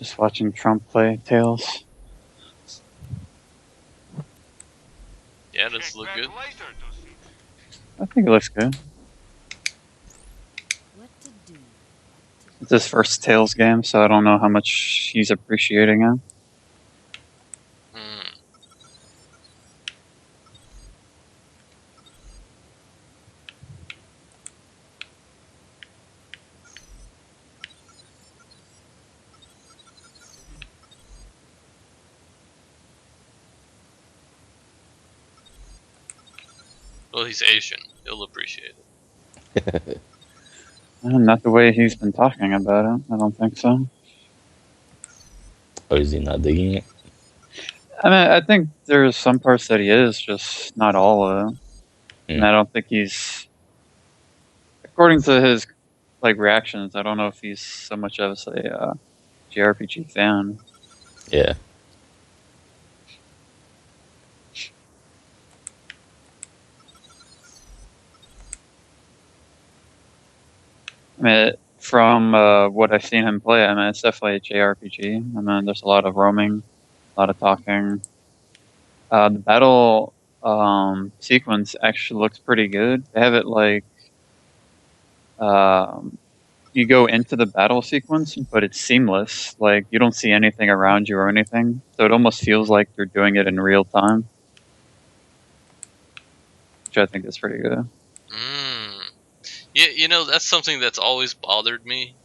Just watching Trump play Tails. Yeah, does it look good? I think it looks good. It's his first Tails game, so I don't know how much he's appreciating it. Hmm. Well, he's Asian. He'll appreciate it. Not the way he's been talking about it. I don't think so. Or is he not digging it? I mean, I think there's some parts that he is, just not all of it. And I don't think he's, according to his reactions, I don't know if he's so much of a JRPG fan. Yeah. I mean, from what I've seen him play, I mean, it's definitely a JRPG. I mean, there's a lot of roaming, a lot of talking. The battle sequence actually looks pretty good. They have it like you go into the battle sequence, but it's seamless. Like you don't see anything around you or anything, so it almost feels like you're doing it in real time, which I think is pretty good. Yeah, you know, that's something that's always bothered me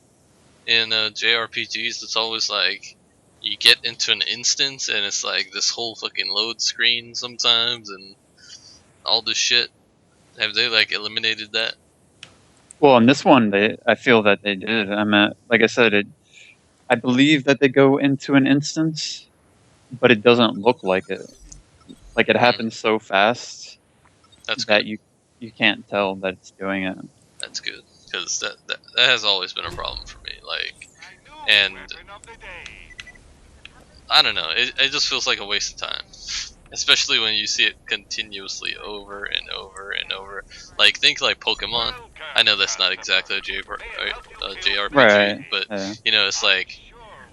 in JRPGs. It's always like you get into an instance and it's like this whole fucking load screen sometimes and all this shit. Have they like eliminated that? Well, in this one, I feel that they did. I mean, like I said, I believe that they go into an instance, but it doesn't look like it. Like it happens so fast That's that good. you can't tell that it's doing it. That's good because that has always been a problem for me. Like, and I don't know, it just feels like a waste of time. Especially when you see it continuously over and over and over. Like, think like Pokemon. I know that's not exactly a JRPG, Right. but Yeah. you know, it's like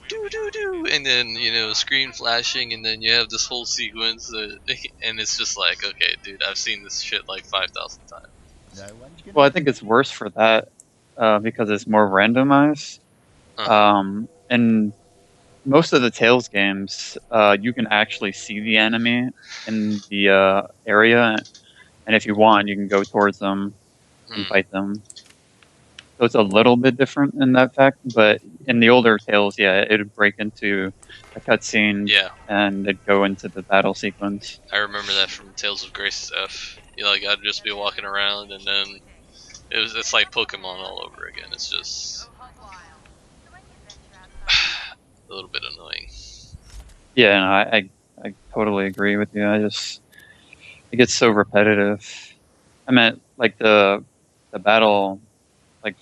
do do do, and then you know, screen flashing, and then you have this whole sequence, and it's just like, okay, dude, I've seen this shit like 5,000 times. Well, I think it's worse for that because it's more randomized. And most of the Tales games, you can actually see the enemy in the area, and if you want, you can go towards them and fight them. So it's a little bit different in that fact, but in the older Tales, yeah, it would break into a cutscene, and it'd go into the battle sequence. I remember that from Tales of Grace's F. You know, like I'd just be walking around, and then it's like Pokemon all over again. It's just a little bit annoying. Yeah, no, I totally agree with you. It gets so repetitive. I mean, like the battle, like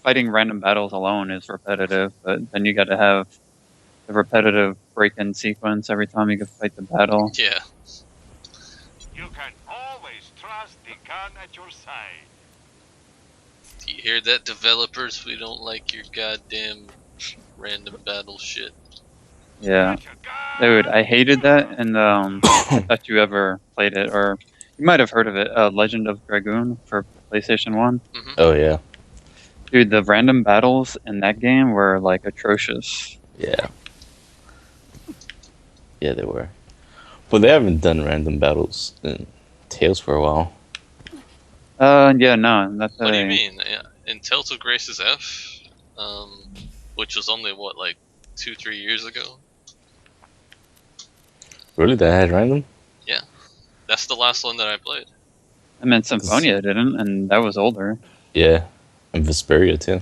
fighting random battles alone is repetitive, but then you got to have the repetitive break-in sequence every time you go fight the battle. Yeah. You can always trust the gun at your side. Do you hear that, developers? We don't like your goddamn random battle shit. Yeah, dude, I hated that, and I thought you ever played it, or you might have heard of it. Legend of Dragoon for PlayStation 1. Oh yeah. Dude, the random battles in that game were like atrocious. Yeah. Yeah, they were. But they haven't done random battles in Tales for a while. Yeah, no, that's What do you mean? In Tales of Grace's F, which was only what, like 2-3 years ago? Really, that had random? Yeah, that's the last one that I played. I mean, Symphonia didn't, and that was older. Yeah, and Vesperia too.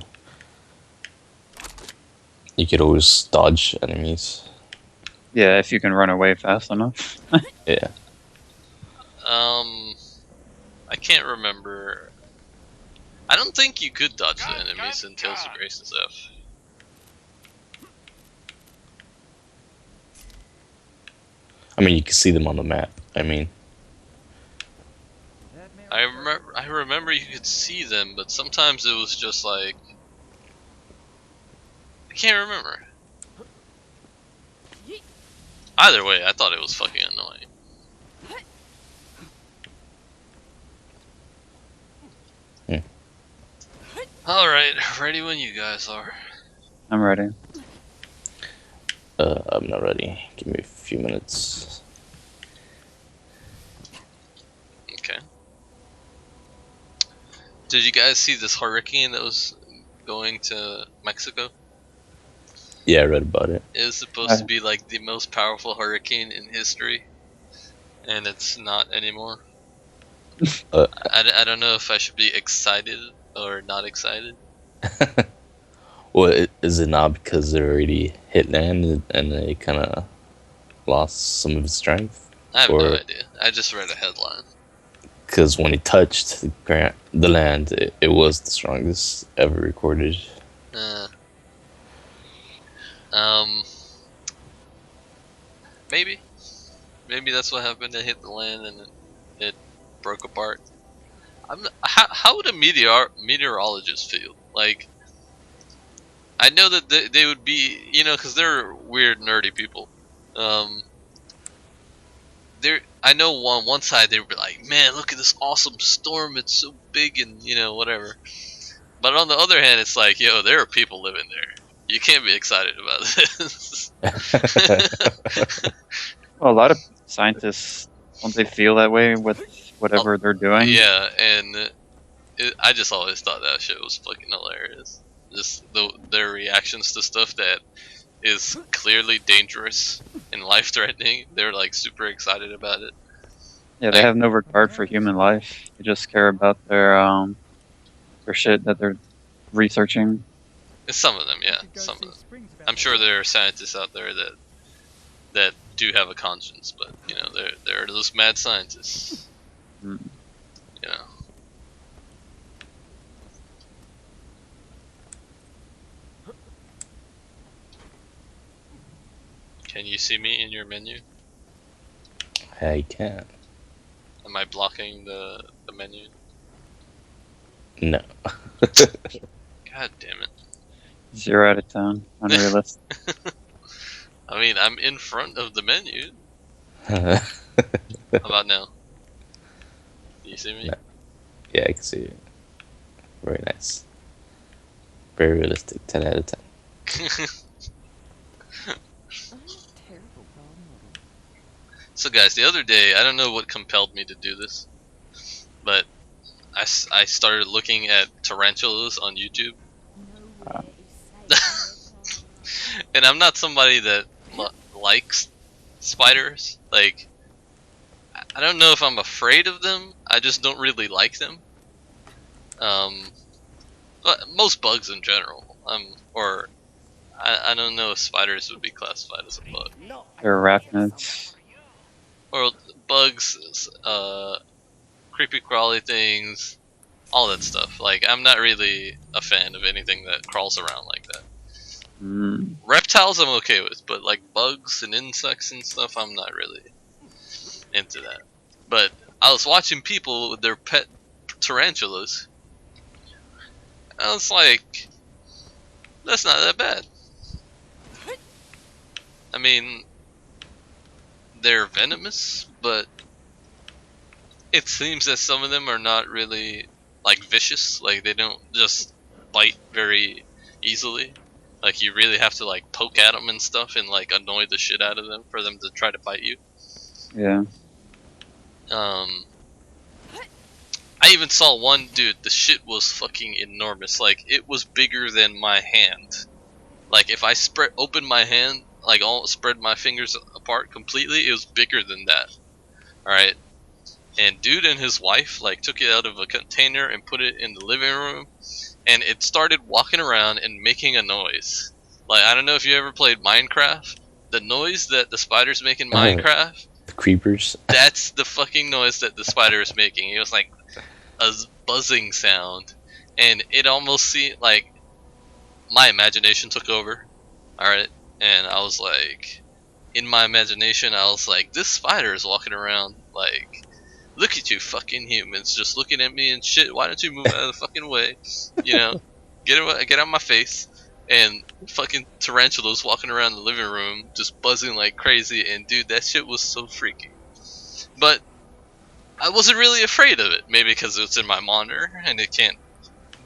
You could always dodge enemies. Yeah, if you can run away fast enough. Yeah. I can't remember. I don't think you could dodge the enemies in Tales of Grace's F. I mean, you can see them on the map. I mean, I remember you could see them, but sometimes it was just like, I can't remember. Either way, I thought it was fucking annoying. Alright, ready when you guys are. I'm ready. I'm not ready. Give me a few minutes. Okay. Did you guys see this hurricane that was going to Mexico? Yeah, I read about it. It was supposed to be like the most powerful hurricane in history, and it's not anymore. I don't know if I should be excited or not excited. Well, is it not because it already hit land and it kind of lost some of its strength? I have no idea. I just read a headline. Because when it touched the land, it was the strongest ever recorded. Maybe that's what happened. It hit the land and it broke apart. How would a meteorologist feel? Like, I know that they would be, you know, because they're weird, nerdy people. I know on one side they would be like, man, look at this awesome storm. It's so big and, you know, whatever. But on the other hand, it's like, yo, there are people living there. You can't be excited about this. Well, a lot of scientists, don't they feel that way with whatever they're doing? Yeah, and I just always thought that shit was fucking hilarious. Just their reactions to stuff that is clearly dangerous and life-threatening. They're like super excited about it. Yeah, they have no regard for human life. They just care about their shit that they're researching. Some of them, yeah, some of them. I'm sure there are scientists out there that do have a conscience, but you know, there are those mad scientists. You know. Can you see me in your menu? I can. Am I blocking the menu? No. God damn it. 0 out of 10. Unrealistic. I mean, I'm in front of the menu. How about now? Do you see me? No. Yeah, I can see it. Very nice. Very realistic. 10 out of 10. So guys, the other day, I don't know what compelled me to do this, but I started looking at tarantulas on YouTube. And I'm not somebody that likes spiders. Like, I don't know if I'm afraid of them. I just don't really like them. But most bugs in general. I don't know if spiders would be classified as a bug. They're arachnids. Or bugs, creepy crawly things, all that stuff. Like, I'm not really a fan of anything that crawls around like that. Reptiles I'm okay with, but like bugs and insects and stuff, I'm not really into that. But I was watching people with their pet tarantulas. I was like, that's not that bad. I mean, they're venomous, but it seems that some of them are not really like vicious. Like, they don't just bite very easily. Like, you really have to like poke at them and stuff and like annoy the shit out of them for them to try to bite you. Yeah. I even saw one dude, the shit was fucking enormous. Like, it was bigger than my hand. Like, if I open my hand, like spread my fingers apart completely, it was bigger than that. Alright? And dude and his wife like took it out of a container and put it in the living room, and it started walking around and making a noise. Like, I don't know if you ever played Minecraft. The noise that the spiders make in Minecraft, the creepers. That's the fucking noise that the spider is making. It was like a buzzing sound, and it almost seemed like my imagination took over. Alright? And I was like, in my imagination, I was like, this spider is walking around like, look at you fucking humans, just looking at me and shit. Why don't you move out of the fucking way? You know, get out of my face. and fucking tarantulas walking around the living room just buzzing like crazy, and dude, that shit was so freaky. But I wasn't really afraid of it, maybe because it's in my monitor and it can't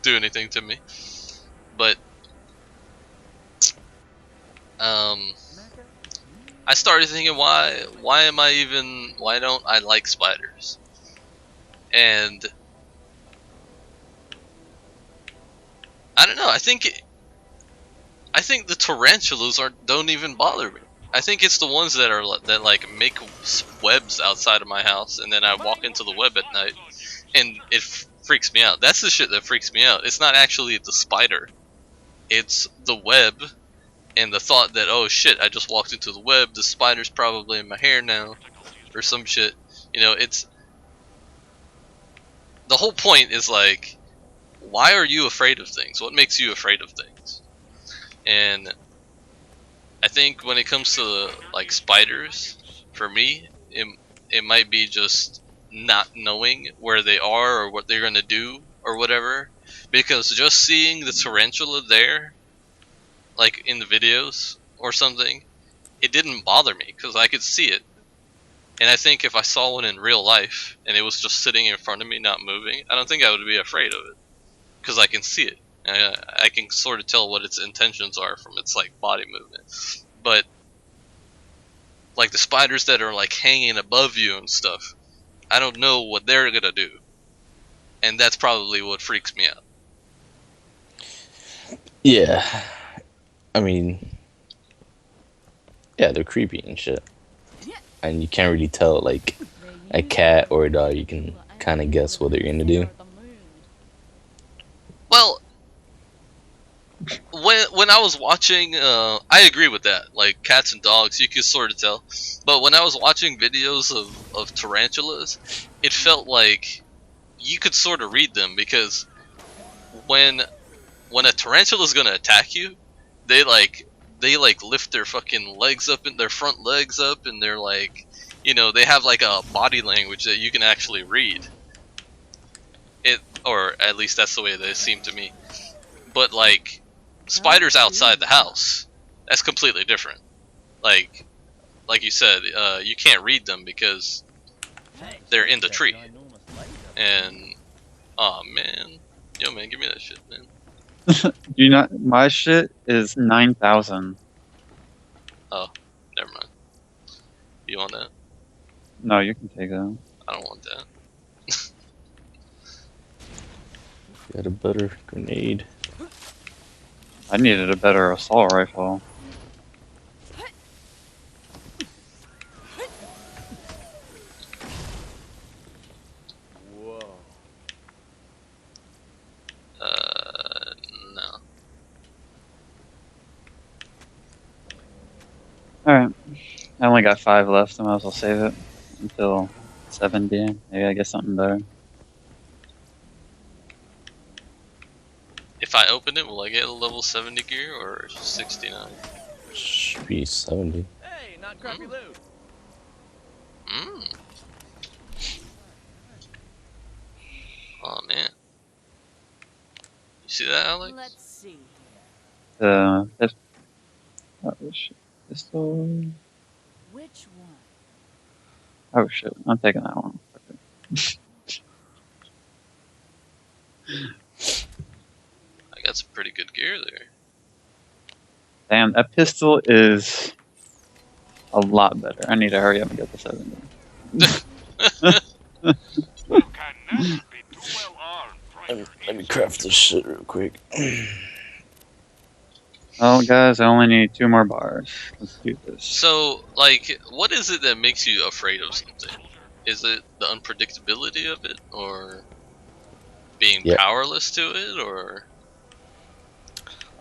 do anything to me. But I started thinking, why don't I like spiders? And I don't know. I think the tarantulas don't even bother me. I think it's the ones that like make webs outside of my house, and then I walk into the web at night, and it freaks me out. That's the shit that freaks me out. It's not actually the spider. It's the web, and the thought that, oh shit, I just walked into the web. The spider's probably in my hair now, or some shit. You know, it's the whole point is like, why are you afraid of things? What makes you afraid of things? And I think when it comes to like spiders, for me, it might be just not knowing where they are or what they're gonna do or whatever. Because just seeing the tarantula there, like in the videos or something, it didn't bother me because I could see it. And I think if I saw one in real life and it was just sitting in front of me, not moving, I don't think I would be afraid of it because I can see it. I can sort of tell what its intentions are from its like body movement. But like the spiders that are like hanging above you and stuff, I don't know what they're gonna do, and that's probably what freaks me out. Yeah, I mean, yeah, they're creepy and shit, and you can't really tell like a cat or a dog. You can kind of guess what they're gonna do. Well, when I was watching, I agree with that. Like cats and dogs, you could sort of tell. But when I was watching videos of tarantulas, it felt like you could sort of read them because when a tarantula is gonna attack you, they like lift their fucking legs up and their front legs up, and they're like, you know, they have like a body language that you can actually read. It, or at least that's the way they seem to me. But like spiders outside the house, that's completely different. Like you said, you can't read them because they're in the tree. And oh man, yo man, give me that shit, man. You not my shit is 9,000. Oh, never mind. You want that? No, you can take that. I don't want that. Got a better grenade. I needed a better assault rifle. No. Alright. I only got 5 left, I might as well save it until 70. Maybe I get something better. If I open it, will I get a level 70 gear or 69? Should be 70. Hey, not crappy loot. Mmm. Oh man. You see that, Alex? Let's see. This, oh shit. Pistol. Which one? Oh shit, I'm taking that one. I got some pretty good gear there. Damn, that pistol is a lot better. I need to hurry up and get the 70. You cannot be too well armed. Let me craft this shit real quick. Oh, guys, I only need 2 more bars. Let's do this. So, like, what is it that makes you afraid of something? Is it the unpredictability of it, or being powerless to it, or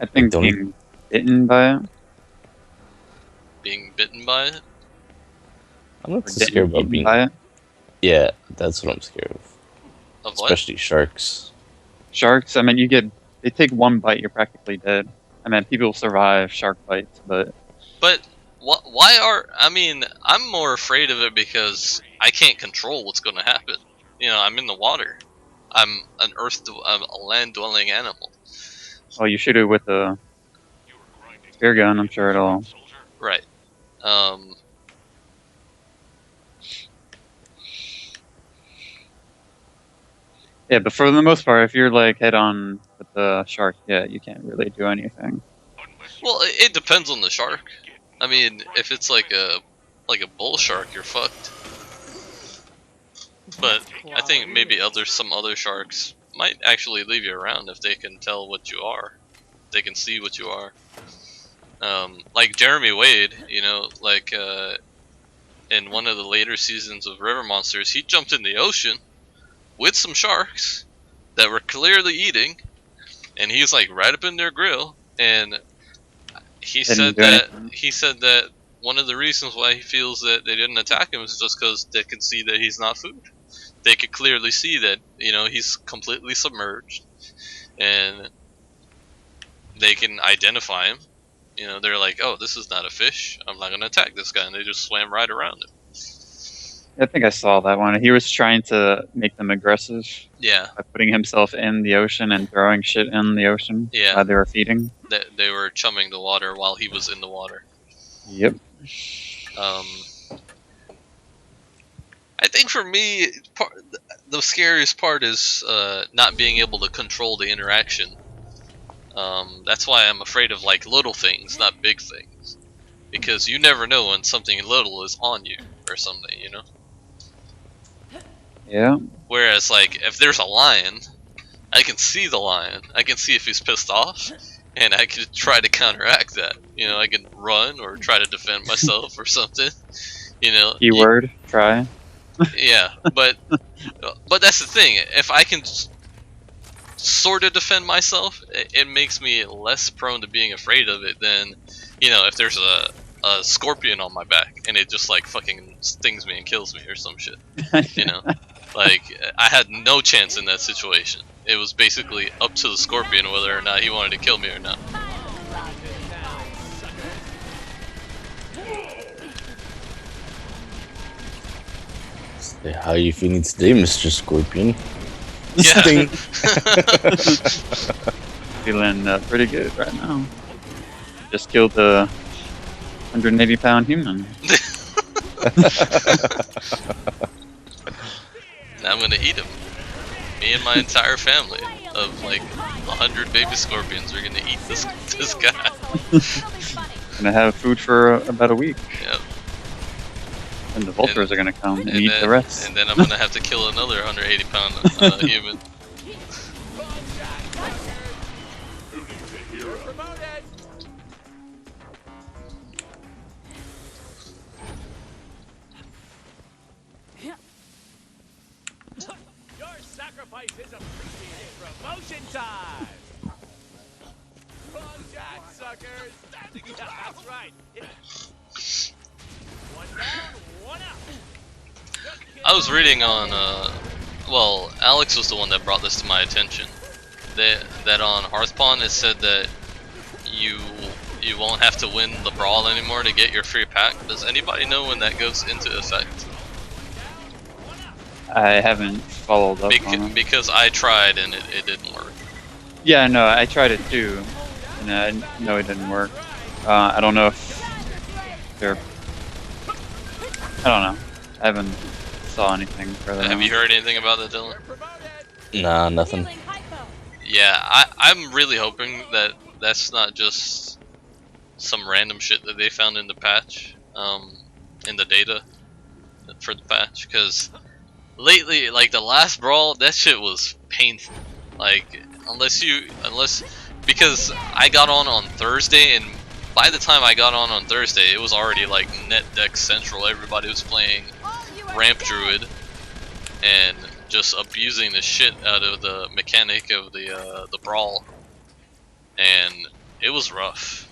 I think being bitten by it. being bitten by it? I'm not so scared about being. By it. Yeah, that's what I'm scared of. Of what? Especially sharks. Sharks, I mean, they take 1 bite, you're practically dead. I mean, people survive shark bites, but... But why are... I mean, I'm more afraid of it because I can't control what's going to happen. You know, I'm in the water. I'm a land-dwelling animal. Oh, you shoot it with a spear gun, I'm sure it'll. Right. Yeah, but for the most part, if you're like head on with the shark, yeah, you can't really do anything. Well, it depends on the shark. I mean, if it's like a bull shark, you're fucked. But I think maybe some other sharks might actually leave you around if they can tell what you are. They can see what you are. Like Jeremy Wade, you know, like in one of the later seasons of River Monsters, he jumped in the ocean with some sharks that were clearly eating, and he was like right up in their grill, and he said that one of the reasons why he feels that they didn't attack him is just because they can see that he's not food. They could clearly see that, you know, he's completely submerged, and they can identify him. You know, they're like, oh, this is not a fish, I'm not gonna attack this guy, and they just swam right around him. I think I saw that one. He was trying to make them aggressive. Yeah. By putting himself in the ocean and throwing shit in the ocean. Yeah. While they were feeding. They were chumming the water while he was in the water. Yep. I think for me, the scariest part is not being able to control the interaction. That's why I'm afraid of like little things, not big things, because you never know when something little is on you or something, you know. Yeah. Whereas like if there's a lion, I can see the lion. I can see if he's pissed off, and I can try to counteract that. You know, I can run or try to defend myself or something. You know. Keyword try. Yeah, but that's the thing. If I can sort of defend myself, it makes me less prone to being afraid of it than, you know, if there's a scorpion on my back and it just like fucking stings me and kills me or some shit. You know, like I had no chance in that situation. It was basically up to the scorpion whether or not he wanted to kill me or not. How are you feeling today, Mr. Scorpion? Yeah. Sting. Feeling pretty good right now. Just killed a 180-pound human. Now I'm gonna eat him. Me and my entire family of like 100 baby scorpions are gonna eat this guy. Gonna have food for about a week. Yep. And the vultures are gonna come and eat the rest. And then I'm gonna have to kill another 180-pound human. Your sacrifice is appreciated. Promotion time! Wrong jack, suckers! Yeah, that's right. One down, one out. I was reading on, well, Alex was the one that brought this to my attention. That on Hearthpawn it said that you won't have to win the brawl anymore to get your free pack. Does anybody know when that goes into effect? I haven't followed up on it. Because I tried and it didn't work. Yeah, no, I tried it too, and I know it didn't work. I don't know if they're. I don't know. I haven't saw anything further. Have you heard anything about that, Dylan? Nah, nothing. Yeah, I'm really hoping that that's not just some random shit that they found in the patch, in the data for the patch, because lately, like the last brawl, that shit was painful. Like, because I got on Thursday, and by the time I got on Thursday, it was already like net deck central. Everybody was playing Ramp Druid and just abusing the shit out of the mechanic of the brawl, and it was rough.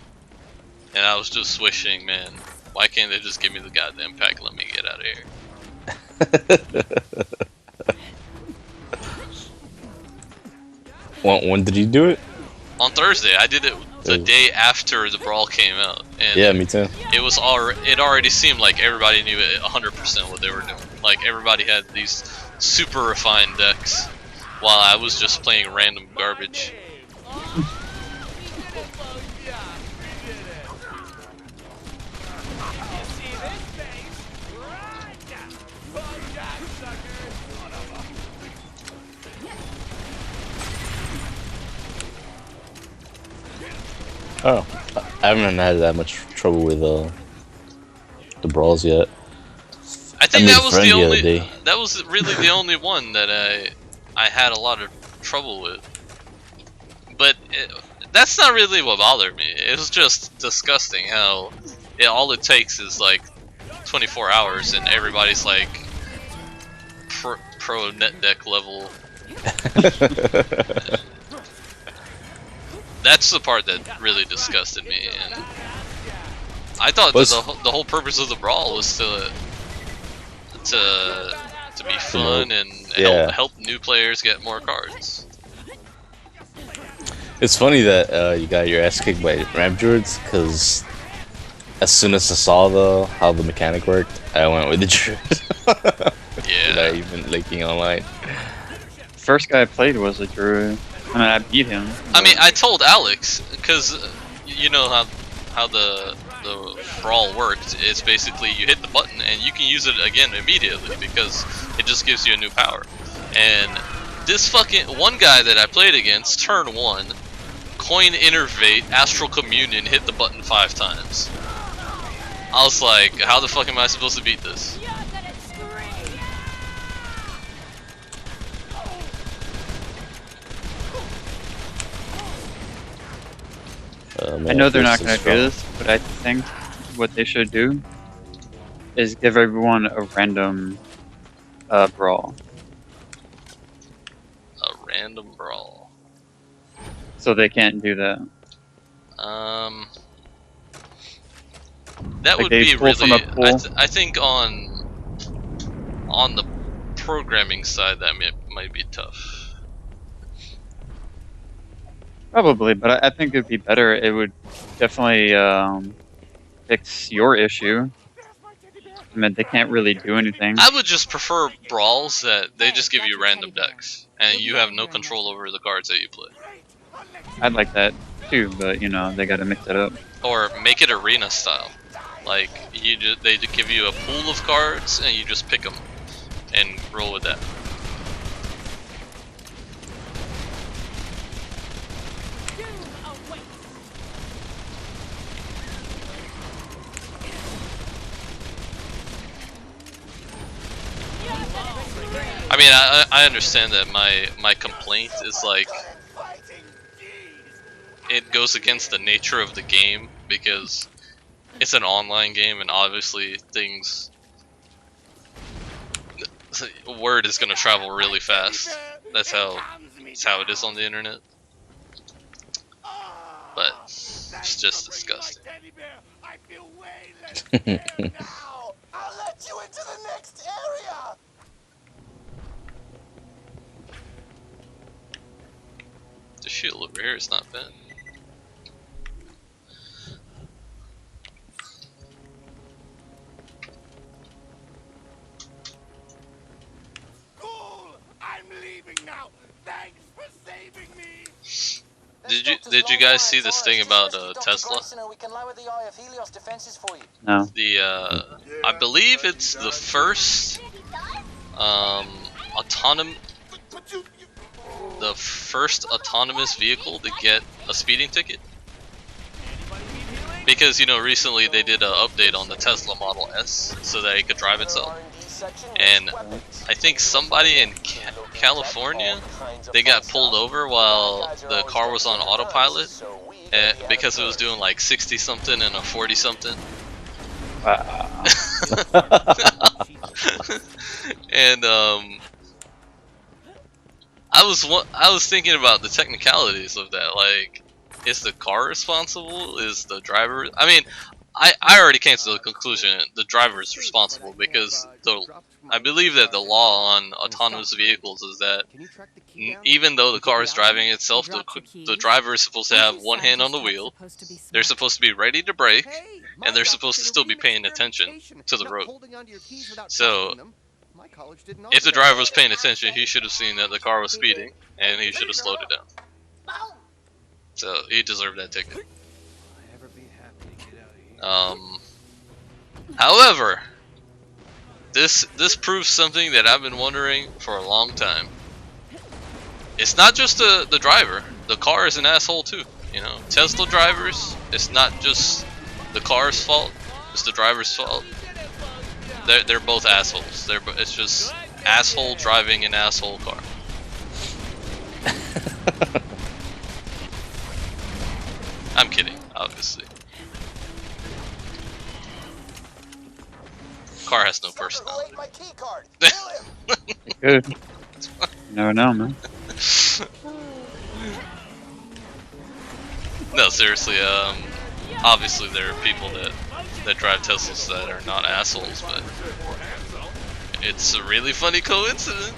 And I was just wishing, man, why can't they just give me the goddamn pack and let me get out of here? When did you do it? On Thursday. I did it the day after the brawl came out. And yeah, me too. It already seemed like everybody knew 100% what they were doing. Like everybody had these super refined decks, while I was just playing random garbage. Oh, I haven't had that much trouble with the brawls yet. I think made that a was friend the the other only. day. That was really the only one that I had a lot of trouble with. But that's not really what bothered me. It was just disgusting how all it takes is like 24 hours and everybody's like pro net deck level. That's the part that really disgusted me, and I thought that the whole purpose of the brawl was to be fun and help new players get more cards. It's funny that you got your ass kicked by ramp druids, because as soon as I saw how the mechanic worked, I went with the druid. Yeah. Without even linking online. First guy I played was a druid. I mean, I beat him. I mean, I told Alex, because you know how the brawl worked. It's basically you hit the button and you can use it again immediately because it just gives you a new power. And this fucking one guy that I played against, turn 1, coin innervate, astral communion, hit the button 5 times. I was like, how the fuck am I supposed to beat this? I know they're not going to do this, but I think what they should do is give everyone a random brawl. A random brawl. So they can't do that. That Like would they be pull really. from a pool. I think on the programming side that might be tough. Probably, but I think it'd be better. It would definitely fix your issue. I mean, they can't really do anything. I would just prefer brawls that they just give you random decks and you have no control over the cards that you play. I'd like that too, but you know they got to mix it up. Or make it arena style. Like they give you a pool of cards and you just pick them and roll with that. I mean, I understand that my complaint is like it goes against the nature of the game because it's an online game and obviously word is gonna travel really fast. That's how it is on the internet. But it's just disgusting. I'll let you into the next area. The shield over here is not bad. Cool. I'm leaving now. Thanks for saving me. Did you guys see this thing about Tesla? No. I believe it's the first autonomous vehicle to get a speeding ticket. Because you know recently they did an update on the Tesla Model S so that it could drive itself. And I think somebody in California, they got pulled over while the car was on autopilot because it was doing like 60 something and a 40 something. And I was thinking about the technicalities of that. Like, is the car responsible? Is the driver? I mean, I already came to the conclusion the driver is responsible because I believe that the law on autonomous vehicles is that even though the car is driving itself, the driver is supposed to have one hand on the wheel. They're supposed to be ready to brake, and they're supposed to still be paying attention to the road. So, if the driver was paying attention, he should have seen that the car was speeding, and he should have slowed it down. So, he deserved that ticket. Ever be happy to get out of here? However, This proves something that I've been wondering for a long time. It's not just the driver. The car is an asshole too. You know, Tesla drivers. It's not just the car's fault. It's the driver's fault. They're both assholes. It's just asshole driving an asshole car. I'm kidding, obviously. Car has no personality. Good. You never know, man. No, seriously. Obviously there are people that drive Teslas that are not assholes, but it's a really funny coincidence.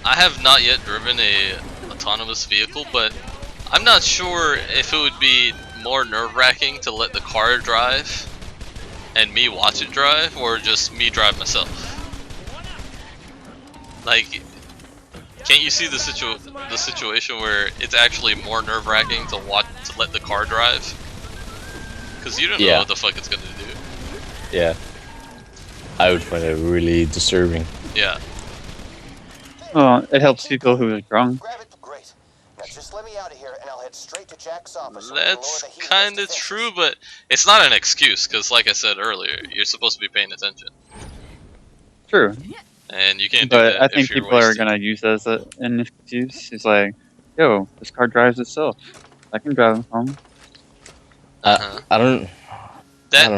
I have not yet driven a autonomous vehicle, but I'm not sure if it would be more nerve-wracking to let the car drive and me watch it drive, or just me drive myself. Like, can't you see the situation where it's actually more nerve-wracking to let the car drive? Because you don't know what the fuck it's gonna do. Yeah. I would find it really disturbing. Yeah. Well, it helps people who are drunk. Great. Now just let me out of here and I'll head straight to Jack's office. That's kind of true, but it's not an excuse, because like I said earlier, you're supposed to be paying attention. True. And you can't do But that I think if you're people are wasted. gonna use that as an excuse. It's like, yo, this car drives itself. I can drive home. I don't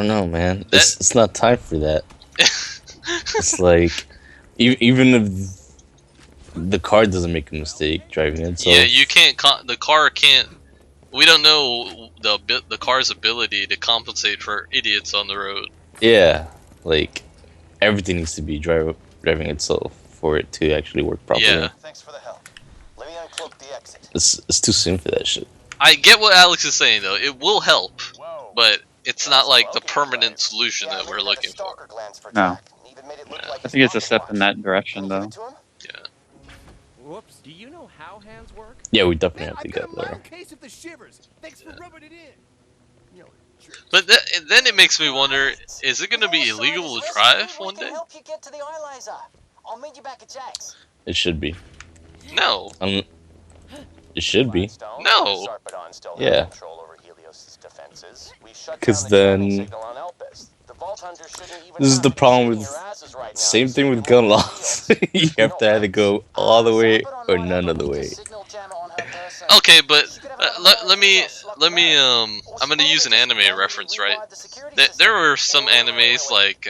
know, man. It's not time for that. It's like, even if the car doesn't make a mistake driving itself. Yeah, you can't. The car can't. We don't know the car's ability to compensate for idiots on the road. Yeah, like everything needs to be driving itself for it to actually work properly. Yeah. Thanks for the help. Let me uncloak the exit. It's too soon for that shit. I get what Alex is saying though. It will help, but it's not like the permanent solution that we're looking for. No. I think it's a step in that direction, though. Yeah. Whoops, do you know how hands work? Yeah, we definitely Man, have to I've got get a there. mild case of the shivers. Thanks for rubbing it in. You know, jerk. But then it makes me wonder: is it going to be illegal to drive one day? Help you get to the eye laser. I'll meet you back at Jack's. It should be. No. It should be. No. Yeah. Because then this is the problem with same thing with gun laws. You have to either go all the way or none of the way. Okay, but let me I'm gonna use an anime reference, right? There were some animes like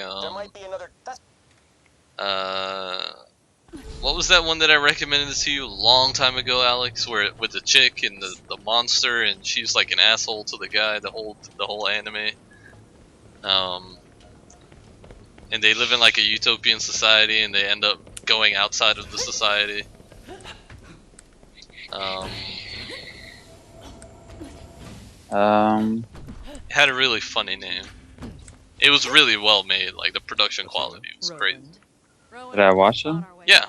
what was that one that I recommended to you a long time ago, Alex? Where with the chick and the monster, and she's like an asshole to the guy. The whole anime. And they live in like a utopian society, and they end up going outside of the society. It had a really funny name. It was really well made. Like the production quality was great. Did I watch them? Yeah.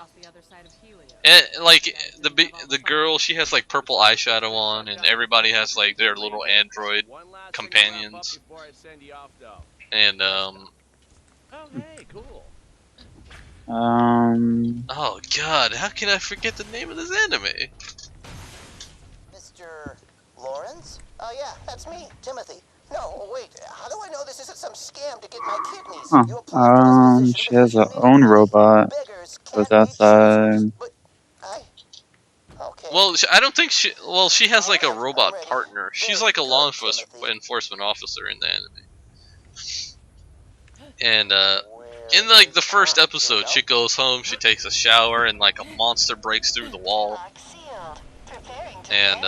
And like the girl, she has like purple eyeshadow on, and everybody has like their little android companions. And Oh, hey, cool. oh god, how can I forget the name of this anime? Mr. Lawrence? Oh yeah, that's me, Timothy. No, wait, how do I know this isn't some scam to get my kidneys? Huh. You applied for this position She has because her you need own money. robot. Beggars Goes can't make outside. decisions, but okay. Well, I don't think she. Well, she has like a robot partner. She's like a law enforcement officer in the anime. And in like the first episode, she goes home, she takes a shower, and like a monster breaks through the wall, and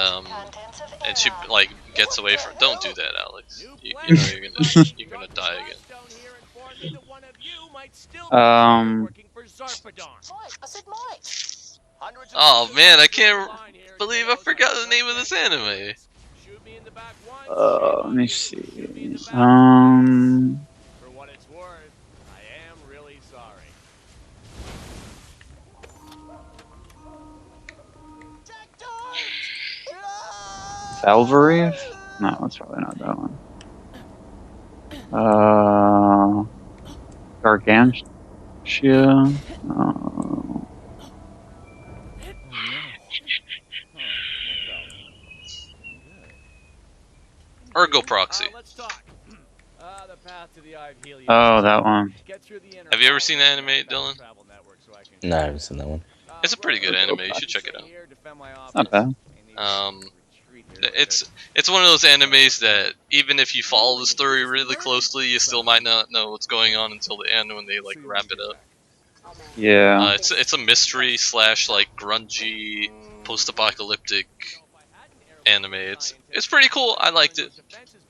she like gets away from. Don't do that, Alex. You know you're gonna die again. I said Mike. Oh man, I can't believe I forgot the name of this anime. in the back once. Let me see. For what it's worth, I am really sorry. Jack Dart! Salvery? No, that's probably not that one. Gargantia. Ergo Proxy. Let's talk. The path to the Eye of Helios. Oh, that one. Get through the inner Have you ever hall seen and the anime, back Dylan? travel network so I can- No, I haven't seen that one. It's a pretty good anime. You should check it out. It's not bad. It's one of those animes that even if you follow the story really closely, you still might not know what's going on until the end when they like wrap it up. Yeah. It's a mystery slash like grungy post-apocalyptic anime. It's pretty cool. I liked it.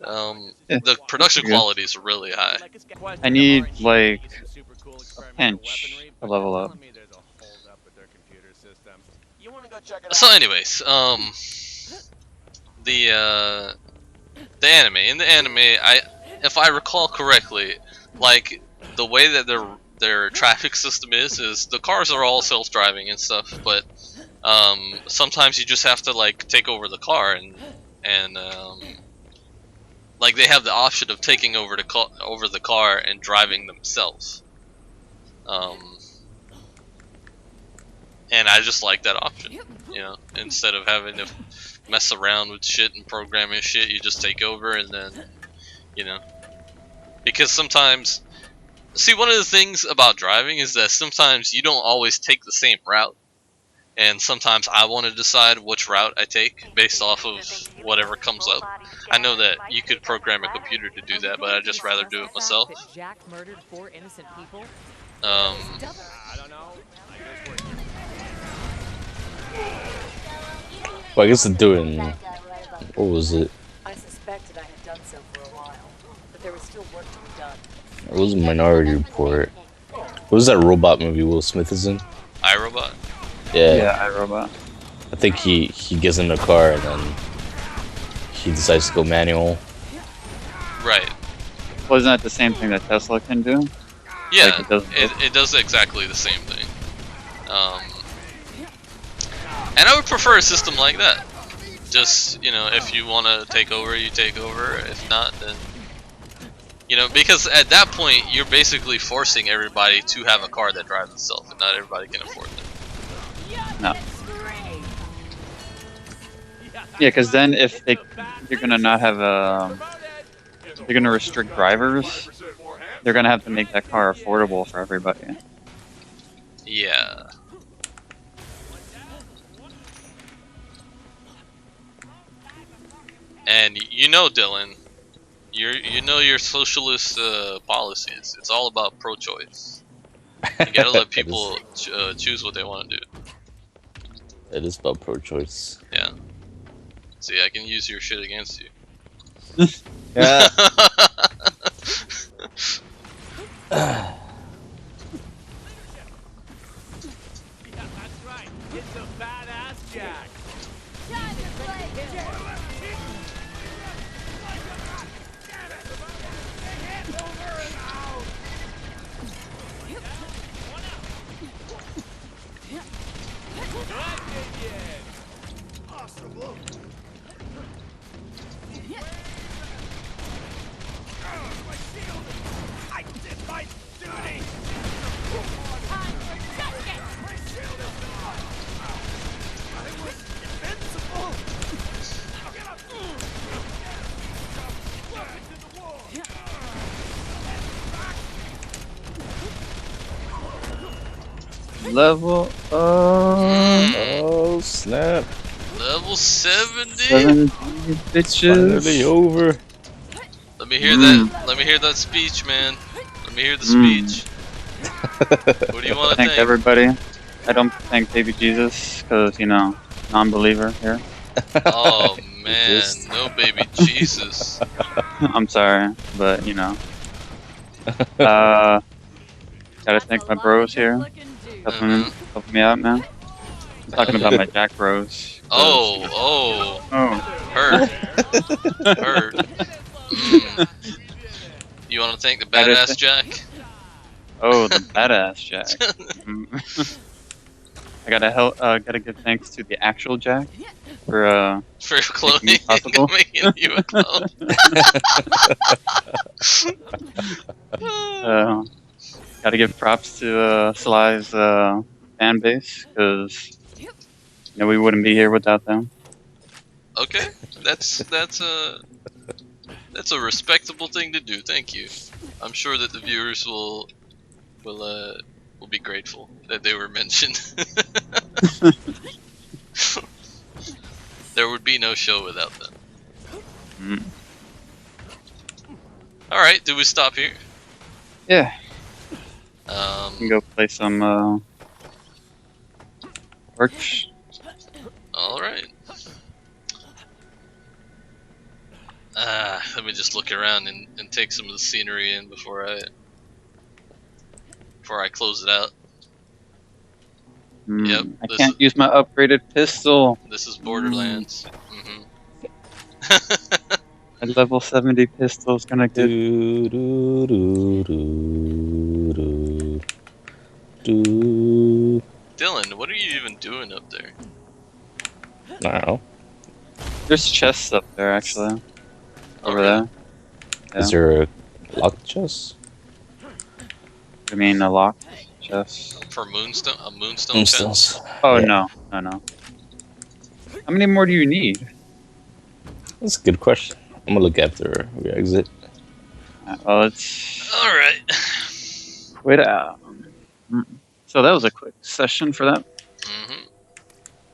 The production quality is really high. I need like a pinch to level up. You want to go check it out? So, anyways, the anime. In the anime, if I recall correctly, like the way that their traffic system is the cars are all self-driving and stuff, but sometimes you just have to like take over the car and like they have the option of taking over the car and driving themselves. And I just like that option, you know, instead of having to mess around with shit and programming shit, you just take over and then, you know, because sometimes, see, one of the things about driving is that sometimes you don't always take the same route, and sometimes I want to decide which route I take based off of whatever comes up. I know that you could program a computer to do that, but I'd just rather do it myself. Jack murdered 4 innocent people. I don't know. Well, I guess they're doing. What was it? I suspected I had done so for a while, but there was still work to be done. It was a Minority Report. What was that robot movie Will Smith is in? iRobot? Yeah, iRobot. I think he gets in the car and then he decides to go manual. Right. Wasn't that the same thing that Tesla can do? Yeah, Like it does exactly the same thing. And I would prefer a system like that. Just, you know, if you want to take over, you take over. If not, then... You know, because at that point, you're basically forcing everybody to have a car that drives itself, and not everybody can afford that. No. Yeah, because then if you're gonna not have they're gonna restrict drivers, they're gonna have to make that car affordable for everybody. Yeah. And you know, Dylan, you know your socialist policies. It's all about pro-choice. You gotta let people choose what they want to do. It is about pro-choice. Yeah. See, I can use your shit against you. Yeah. That's right. It's a badass Jack. I did my duty. Level up. Oh snap! Level 70. 70 bitches. Finally over. Let me hear that. Let me hear that speech, man. Let me hear the speech. What do you want to Thank think? everybody. I don't thank baby Jesus because non-believer here. Oh man, no baby Jesus. I'm sorry, but gotta thank my bros here. Helping me out, man. I'm talking about my Jack bros. Oh, Oh. her. Heard. You want to thank the badass Jack? Oh, the badass Jack. I gotta give thanks to the actual Jack for cloning, making it possible. making you a clone. Gotta give props to Sly's fan base because we wouldn't be here without them. Okay, that's a respectable thing to do. Thank you. I'm sure that the viewers will be grateful that they were mentioned. There would be no show without them. All right, do we stop here? Yeah. We can Um. go play some work. All right. Let me just look around and take some of the scenery in before I close it out. Yep, I can't use my upgraded pistol. This is Borderlands. A level 70 pistol is gonna get. Dylan, what are you even doing up there? I don't know. There's chests up there actually. Over there. Yeah. Is there a locked chest? I mean a locked chest. For moonstone? A moonstone Moonstones. chest? Oh Yeah. no. How many more do you need? That's a good question. I'm gonna look after we exit. Well, it's Alright. wait out. So that was a quick session for that.